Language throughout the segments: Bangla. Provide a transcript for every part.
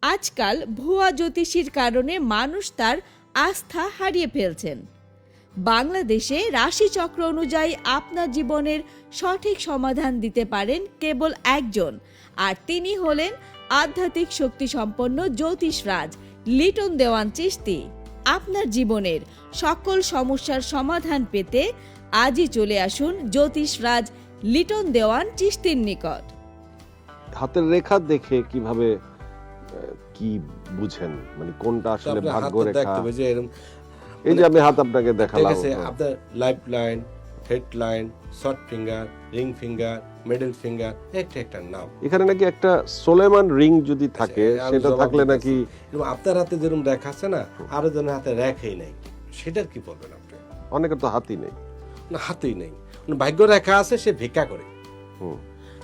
আজকাল ভুয়া জ্যোতিষীর কারণে মানুষ তার আস্থা হারিয়ে ফেলছেন। বাংলাদেশে রাশিচক্র অনুযায়ী আপনার জীবনের সঠিক সমাধান দিতে পারেন কেবল একজন, আর তিনি হলেন আধ্যাত্মিক শক্তি সম্পন্ন জ্যোতিষরাজ লিটন দেওয়ান চিশতি। আপনার জীবনের সকল সমস্যার সমাধান পেতে আজই চলে আসুন জ্যোতিষরাজ লিটন দেওয়ান চিশতির নিকট। হাতের রেখা দেখে কিভাবে কি বুঝেন, মানে কোনটা আসলে ভাগ্য রেখা? এই যে আমি হাত আপনাকে দেখালাম, আপনার life line, head line, short finger, ring finger, middle finger, একটা নাম। এখানে নাকি একটা সোলেমান রিং যদি থাকে, সেটা থাকলে নাকি আপনার হাতে যেরকম রেখা আছে না, আরো জনের হাতে রেখাই নাই, সেটার কি বলবেন আপনি? অনেকের তো হাতই নেই। না, হাতেই নেই। ভাগ্য রেখা আছে, সে ভিক্ষা করে।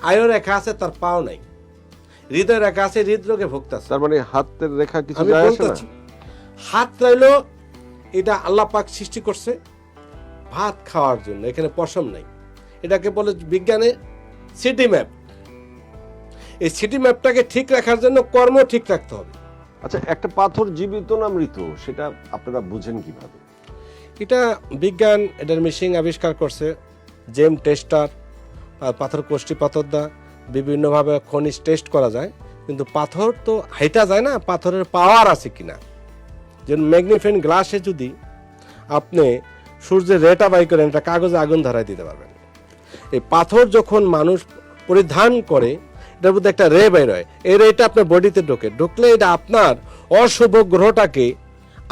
আয়ু রেখা আছে, তার পাও নাই। হৃদয় রেখা আছে, হৃদরোগে ভুগতেছে। তার মানে হাতের রেখা কিছু যায় আসে না। হাত রইলো, এটা আল্লাহ পাক সৃষ্টি করছে ভাত খাওয়ার জন্য, এখানে পশম নাই। এটাকে বলে বিজ্ঞানে সিটি ম্যাপ। এই সিটি ম্যাপটাকে ঠিক রাখার জন্য কর্ম ঠিক রাখতে হবে। আচ্ছা, একটা পাথর জীবিত না মৃত, সেটা আপনারা বুঝেন কিভাবে? এটা বিজ্ঞান, এটার মেশিন আবিষ্কার করছে, জেম টেস্টার, পাথর কোষ্ঠী পাথর দা বিভিন্নভাবে খনিজ টেস্ট করা যায়, কিন্তু পাথর তো হাইটা যায় না, পাথরের পাওয়ার আছে কিনা। যেমন ম্যাগনিফাইং গ্লাসে যদি আপনি সূর্যের রেটা বাই করেন, একটা কাগজে আগুন ধরাই দিতে পারবেন। এই পাথর যখন মানুষ পরিধান করে, এটার মধ্যে একটা রে বের হয়, এই রেটা আপনার বডিতে ঢুকলে এটা আপনার অশুভ গ্রহটাকে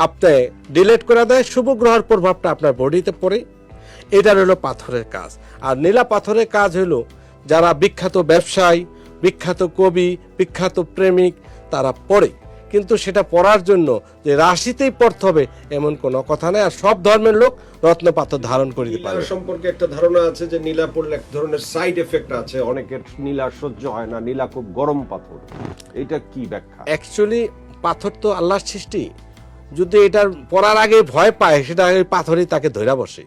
আপনি ডিলেট করে দেয়, শুভ গ্রহের প্রভাবটা আপনার বডিতে পড়ে। এটার হলো পাথরের কাজ। আর নীলা পাথরের কাজ হলো যারা বিখ্যাত ব্যবসায়ী, বিখ্যাত কবি, বিখ্যাত প্রেমিক, তারা পড়ে। কিন্তু সেটা পড়ার জন্য যে রাশিতেই পড়তে হবে এমন কোনো কথা নেই। আর সব ধর্মের লোক রত্ন পাথর ধারণ করতে পারে। নীলা সম্পর্কে একটা ধারণা আছে যে নীলা পড়লে এক ধরনের সাইড এফেক্ট আছে, অনেকের নীলা সহ্য হয় না, নীলা খুব গরম পাথর। এটা কি ব্যাখ্যা? অ্যাকচুয়ালি পাথর তো আল্লাহর সৃষ্টি। যদি এটার পড়ার আগে ভয় পায়, সেটা পাথরই তাকে ধরে বসে।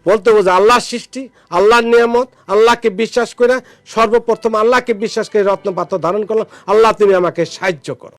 বলতে বোঝে আল্লাহর সৃষ্টি, আল্লাহর নিয়ামত, আল্লাহকে বিশ্বাস করে, সর্বপ্রথম আল্লাহকে বিশ্বাস করে রত্ন পাথর ধারণ করলাম। আল্লাহ, তুমি আমাকে সাহায্য করো।